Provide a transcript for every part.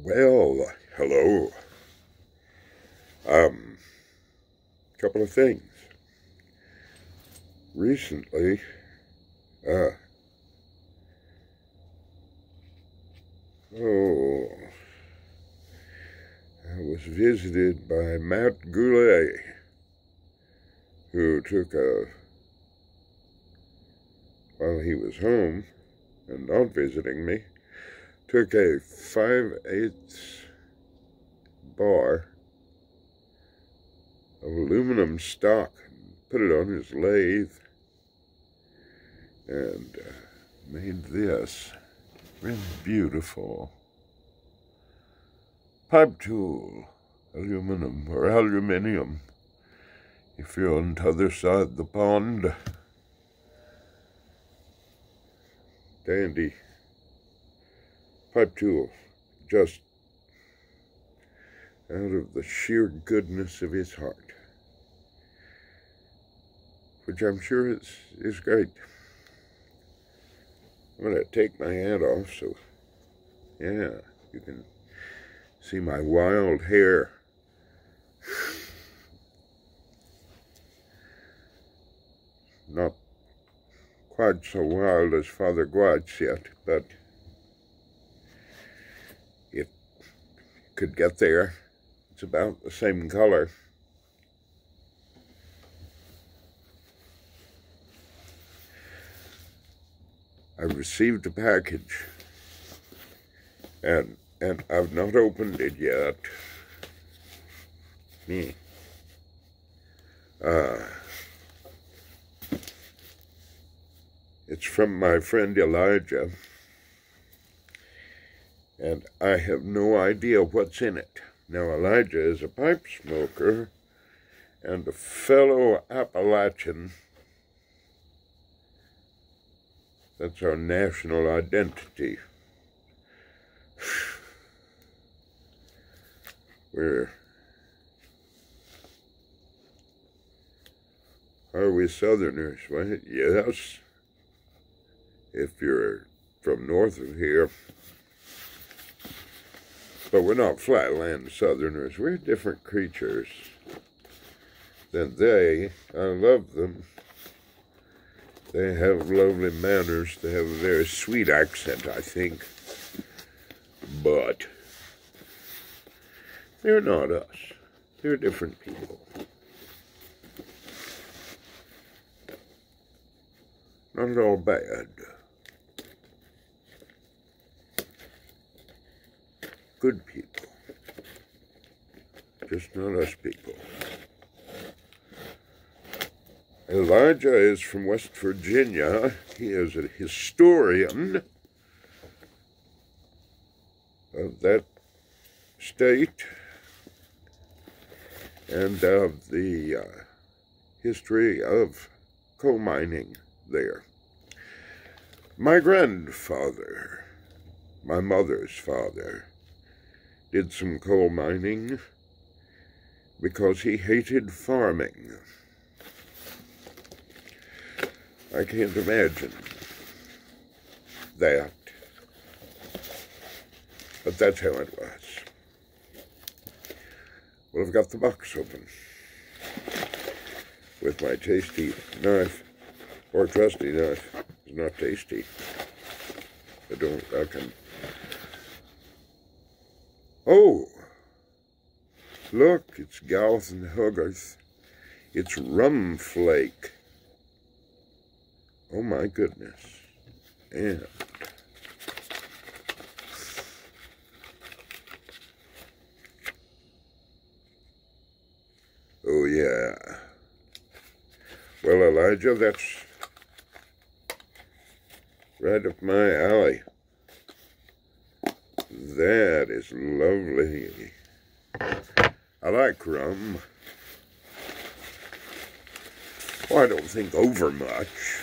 Well, hello. Couple of things. Recently, I was visited by Matt Goulet, who while he was home and not visiting me, took a 5/8 bar of aluminum stock and put it on his lathe and made this really beautiful pipe tool, aluminum or aluminium, if you're on the other side of the pond. Dandy pipe tool, just out of the sheer goodness of his heart, which I'm sure is great. I'm going to take my hat off so, yeah, you can see my wild hair. Not quite so wild as Father Guad's yet, but it could get there. It's about the same color. I received a package, and I've not opened it yet. It's from my friend Elijah, and I have no idea what's in it. Now, Elijah is a pipe smoker and a fellow Appalachian. That's our national identity. Are we Southerners? Well, yes, if you're from north of here. But we're not flatland Southerners. We're different creatures than they. I love them. They have lovely manners. They have a very sweet accent, I think. But they're not us. They're different people. Not at all bad. Good people. Just not us people. Elijah is from West Virginia. He is a historian of that state and of the history of coal mining there. My grandfather, my mother's father, did some coal mining because he hated farming. I can't imagine that, but that's how it was. Well, I've got the box open with my tasty knife, or trusty knife. It's not tasty. I don't reckon. Oh, look, it's Gowth and Hogarth. It's rum flake. Oh my goodness. And oh yeah. Well, Elijah, that's right up my alley. That is lovely. I like rum. Well, I don't think over much.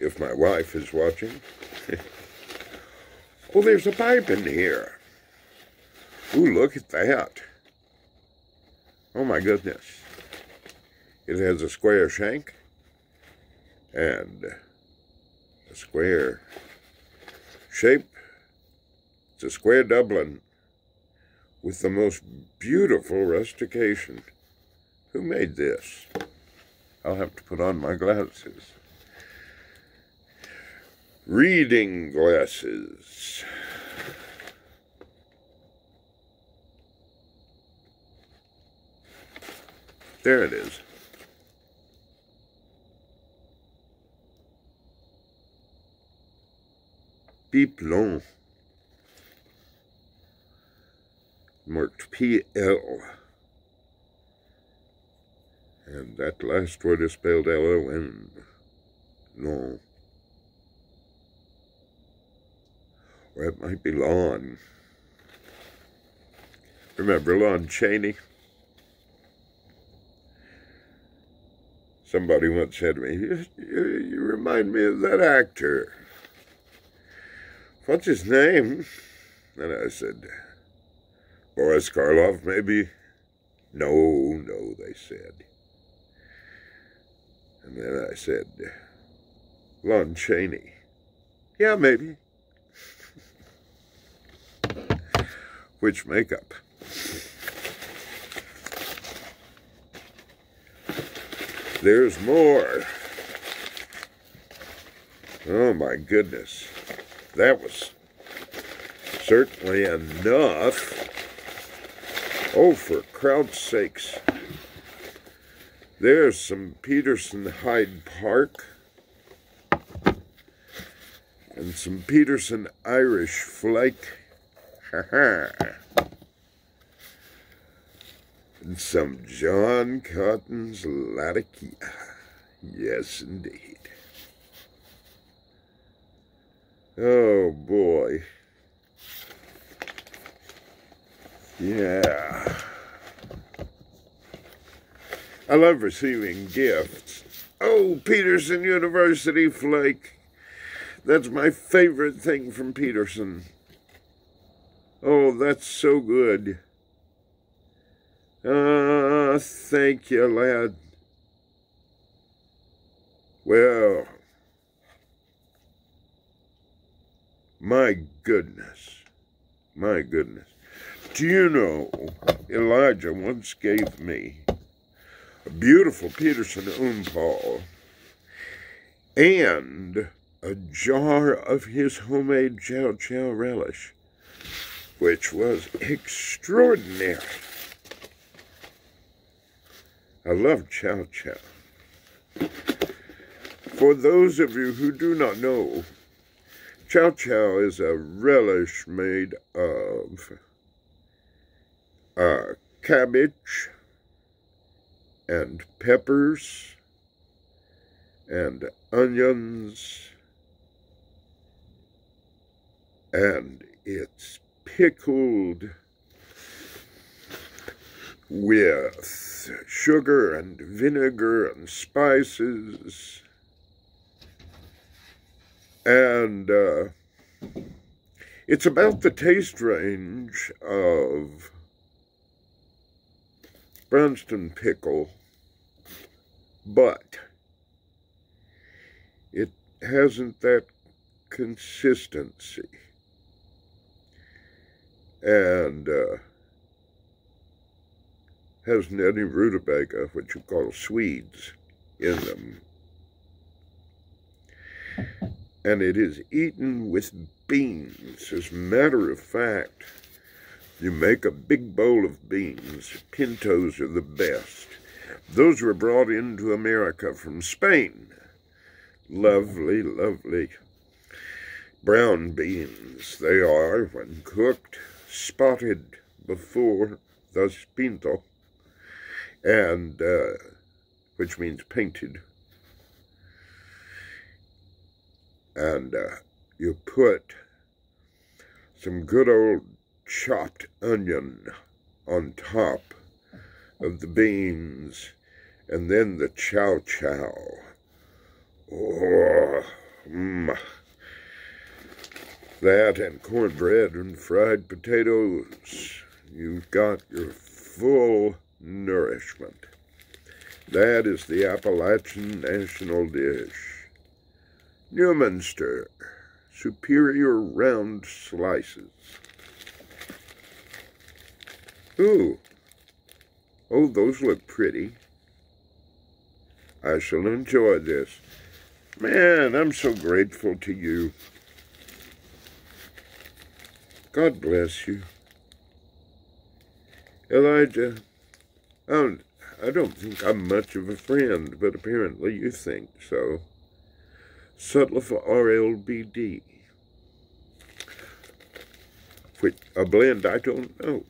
If my wife is watching. Oh, there's a pipe in here. Ooh, look at that. Oh my goodness. It has a square shank and a square. Shape, it's a square Dublin with the most beautiful rustication. Who made this? I'll have to put on my glasses. Reading glasses. There it is. Piplon. Marked PL. And that last word is spelled LON. No. Or it might be Lon. Remember Lon Chaney? Somebody once said to me, you remind me of that actor. What's his name? And I said, Boris Karloff, maybe? No, they said. And then I said, Lon Chaney. Yeah, maybe. Which makeup? There's more. Oh my goodness. That was certainly enough. Oh, for crowd's sakes. There's some Peterson Hyde Park. And some Peterson Irish Flake. And some John Cotton's Latakia. Yes, indeed. Oh, boy. Yeah. I love receiving gifts. Oh, Peterson University Flake. That's my favorite thing from Peterson. Oh, that's so good. Thank you, lad. Well, my goodness. My goodness. Do you know, Elijah once gave me a beautiful Peterson Umpal and a jar of his homemade chow chow relish, which was extraordinary. I love chow chow. For those of you who do not know, chow chow is a relish made of cabbage and peppers and onions, and it's pickled with sugar and vinegar and spices, and it's about the taste range of Branston pickle, but it hasn't that consistency, and hasn't any rutabaga, what you call Swedes, in them. And it is eaten with beans. As a matter of fact, you make a big bowl of beans. Pintos are the best. Those were brought into America from Spain. Lovely, lovely brown beans they are when cooked, spotted before, thus pinto, and which means painted. And you put some good old chopped onion on top of the beans, and then the chow chow. Oh, that and cornbread and fried potatoes. You've got your full nourishment. That is the Appalachian national dish. Newminster, superior round slices. Ooh, oh, those look pretty. I shall enjoy this. Man, I'm so grateful to you. God bless you. Elijah, I don't think I'm much of a friend, but apparently you think so. Subtle for RLBD. Which, a blend I don't know.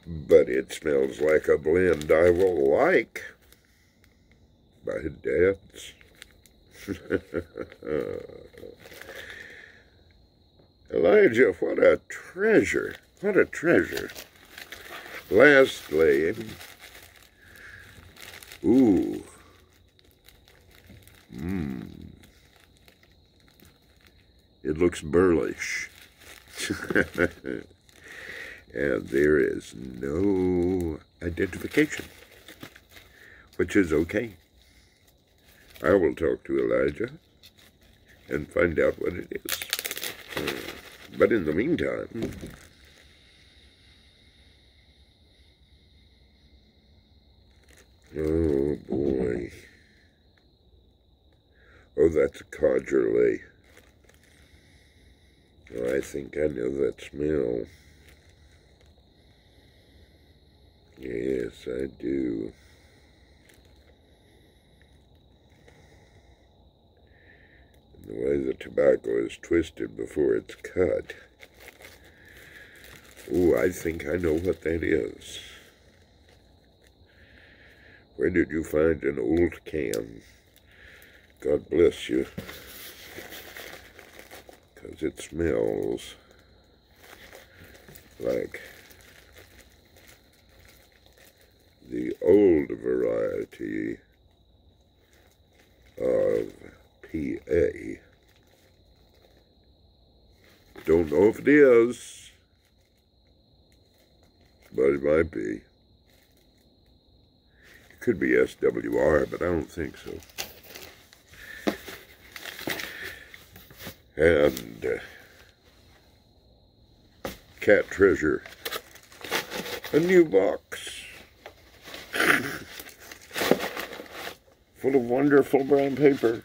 But it smells like a blend I will like. By Dad's. Elijah, what a treasure. What a treasure. Lastly, ooh. It looks burlish. And there is no identification, which is okay. I will talk to Elijah and find out what it is. But in the meantime, oh boy. Oh, that's a Codgerley. Oh, I think I know that smell. Yes, I do. And the way the tobacco is twisted before it's cut. Oh, I think I know what that is. Where did you find an old can? God bless you. Because it smells like the old variety of PA. Don't know if it is, but it might be. It could be SWR, but I don't think so. And Cat Treasure, a new box full of wonderful brown paper.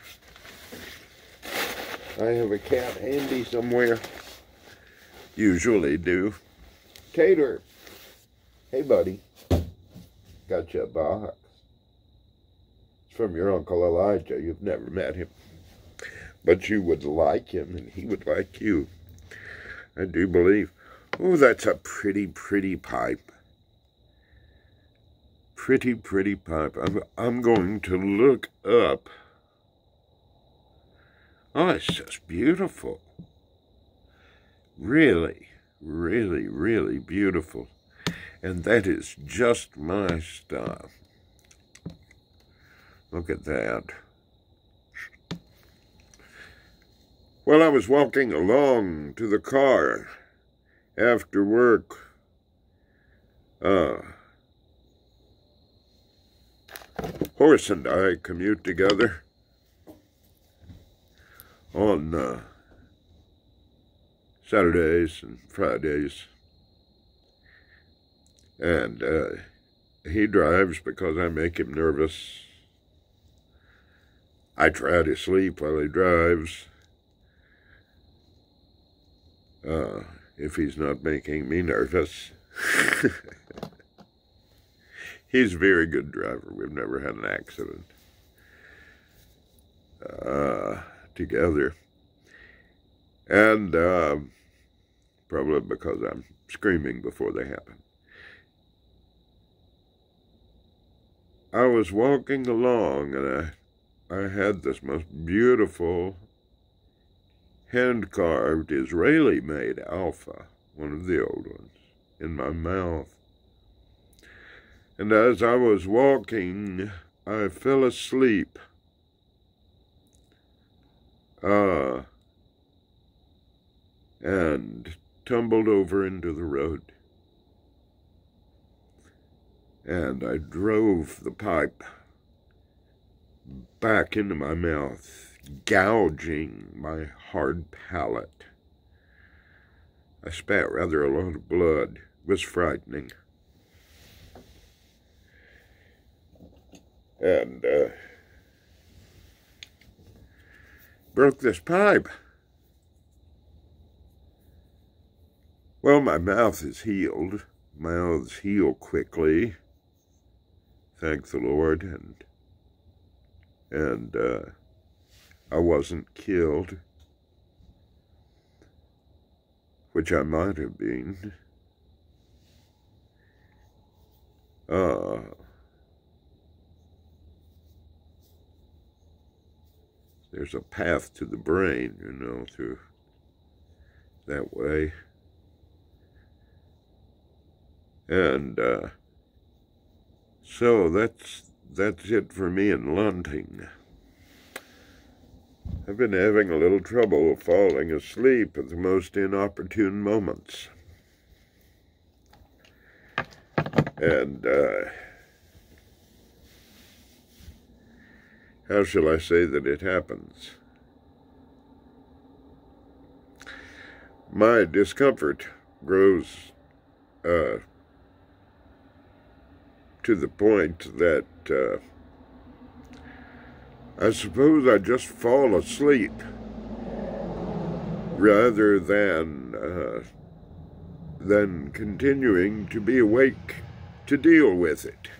I have a cat handy somewhere. Usually do. Cater. Hey, buddy. Got you a box. It's from your Uncle Elijah. You've never met him. But you would like him, and he would like you. I do believe. Oh, that's a pretty, pretty pipe. Pretty, pretty pipe. I'm going to look up. Oh, it's just beautiful. Really, really, really beautiful. And that is just my stuff. Look at that. Well, I was walking along to the car after work. Horse and I commute together on Saturdays and Fridays. And he drives because I make him nervous. I try to sleep while he drives. If he's not making me nervous. He's a very good driver. We've never had an accident together. And probably because I'm screaming before they happen. I was walking along and I had this most beautiful hand-carved Israeli-made alpha, one of the old ones, in my mouth. And as I was walking, I fell asleep. And tumbled over into the road. and I drove the pipe back into my mouth, gouging my hard palate. I spat rather a lot of blood. It was frightening. And broke this pipe. Well, my mouth is healed. Mouths heal quickly, thank the Lord, and I wasn't killed, which I might have been. There's a path to the brain, you know, through that way. And so that's it for me in Lunting. I've been having a little trouble falling asleep at the most inopportune moments. And how shall I say that it happens? My discomfort grows to the point that I suppose I just fall asleep rather than continuing to be awake to deal with it.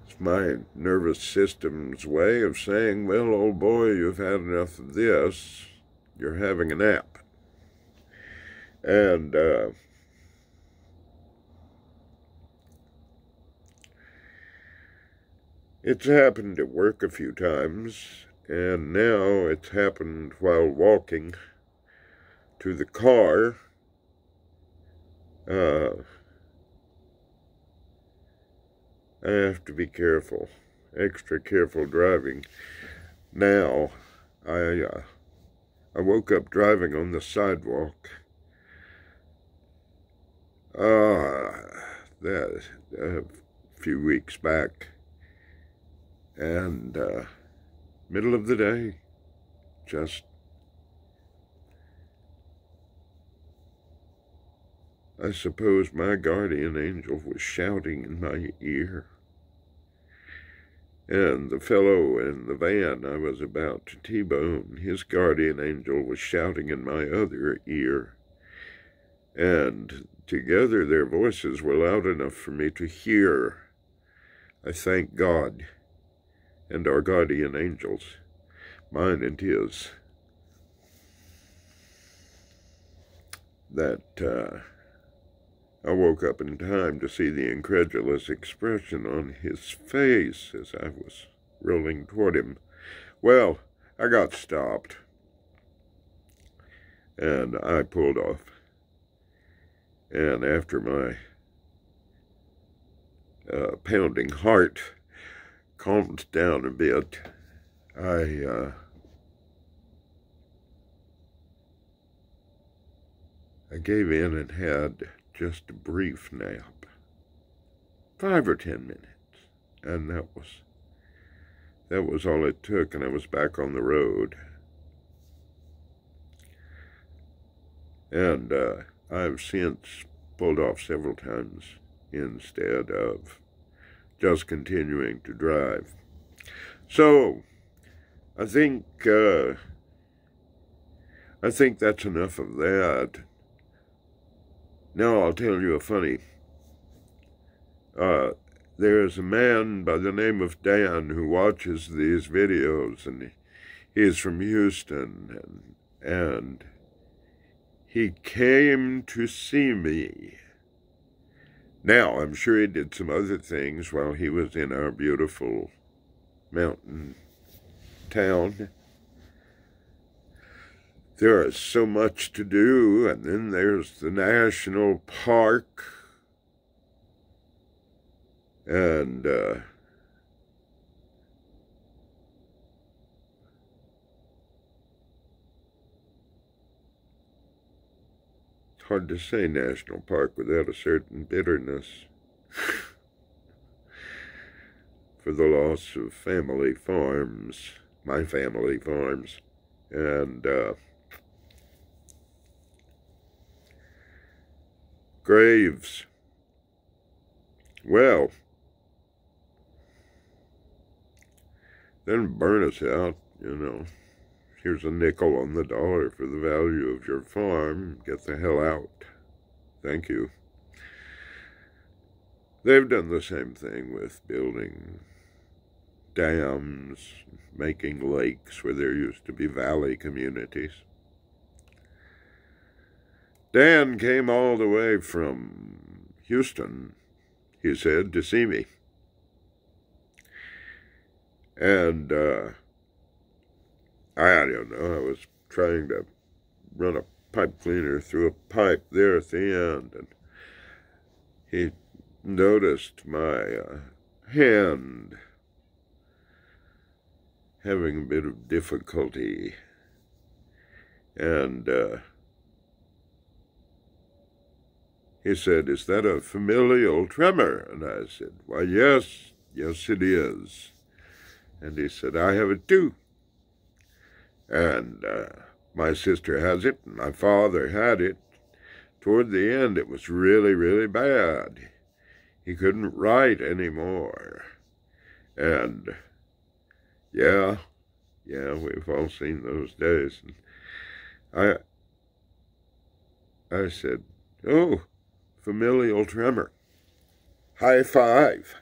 It's my nervous system's way of saying, well, old boy, you've had enough of this. You're having a nap. And it's happened at work a few times, and now it's happened while walking to the car. I have to be careful, extra careful driving. Now, I woke up driving on the sidewalk. That a few weeks back. And middle of the day, just I suppose my guardian angel was shouting in my ear. And the fellow in the van I was about to T-bone, his guardian angel was shouting in my other ear. And together their voices were loud enough for me to hear. I thank God and our guardian angels, mine and his, that I woke up in time to see the incredulous expression on his face as I was rolling toward him. Well, I got stopped, and I pulled off. And after my pounding heart calmed down a bit, I gave in and had just a brief nap, 5 or 10 minutes, and that was all it took, and I was back on the road. And I've since pulled off several times instead of just continuing to drive. So I think that's enough of that. Now I'll tell you a funny. There's a man by the name of Dan who watches these videos, and he's from Houston, and he came to see me. Now, I'm sure he did some other things while he was in our beautiful mountain town. There is so much to do, and then there's the national park, and it's hard to say national park without a certain bitterness. for the loss of family farms, my family farms, and graves. Well, then burn us out, you know. Here's a nickel on the dollar for the value of your farm. Get the hell out. Thank you. They've done the same thing with building dams, making lakes where there used to be valley communities. Dan came all the way from Houston, he said, to see me. And I don't know, I was trying to run a pipe cleaner through a pipe there at the end, and he noticed my hand having a bit of difficulty, and he said, "Is that a familial tremor?" And I said, "Why, yes, it is." And he said, "I have it too. And my sister has it, and my father had it. Toward the end, it was really, really bad. He couldn't write anymore. And yeah, we've all seen those days." And I said, "Oh, familial tremor. High five."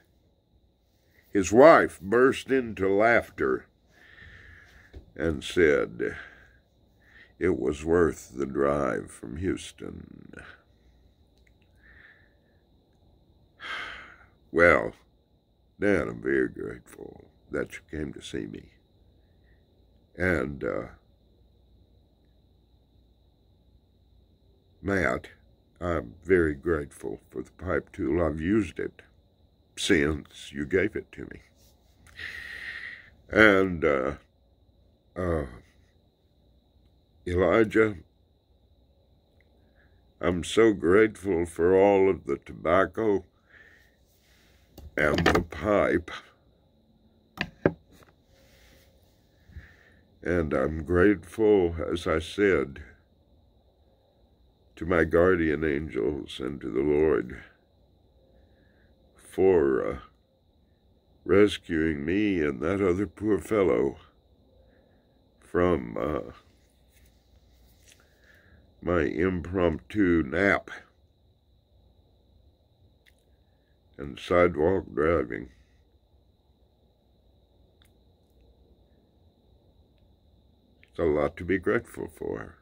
His wife burst into laughter and said it was worth the drive from Houston. Well, Dan, I'm very grateful that you came to see me. And Matt, I'm very grateful for the pipe tool. I've used it since you gave it to me. And Elijah, I'm so grateful for all of the tobacco and the pipe. And I'm grateful, as I said, to my guardian angels and to the Lord for rescuing me and that other poor fellow from my impromptu nap and sidewalk driving. It's a lot to be grateful for.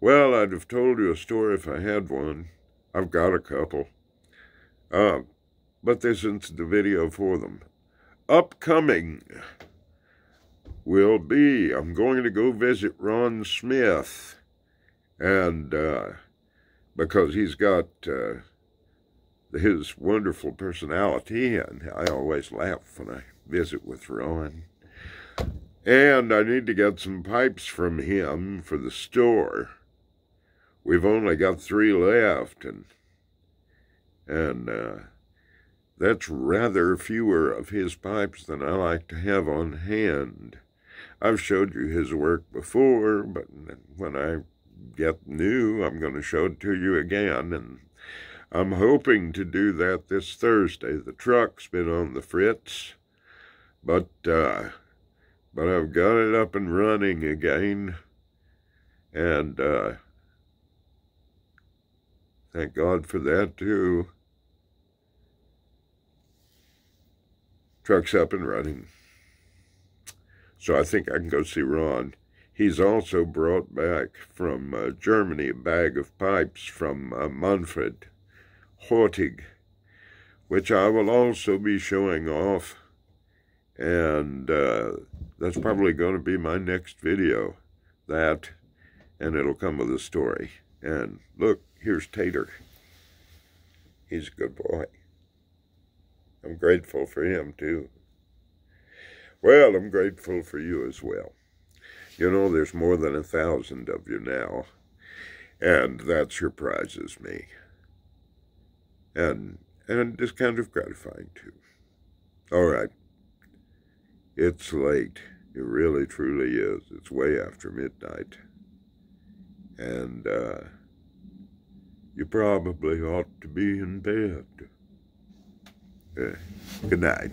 Well, I'd have told you a story if I had one. I've got a couple. But this isn't the video for them. Upcoming will be, I'm going to go visit Ron Smith. And because he's got his wonderful personality, and I always laugh when I visit with Ron. And I need to get some pipes from him for the store. We've only got 3 left, and that's rather fewer of his pipes than I like to have on hand. I've showed you his work before, but when I get new, I'm going to show it to you again, and I'm hoping to do that this Thursday. The truck's been on the fritz, but I've got it up and running again, and thank God for that, too. Truck's up and running. So I think I can go see Ron. He's also brought back from Germany a bag of pipes from Manfred Hortig, which I will also be showing off. And that's probably going to be my next video. That, and it'll come with a story. And look, here's Tater. He's a good boy. I'm grateful for him, too. Well, I'm grateful for you as well. You know, there's more than 1,000 of you now. And that surprises me. And it's kind of gratifying, too. All right. It's late. It really, truly is. It's way after midnight. And, you probably ought to be in bed. Good night.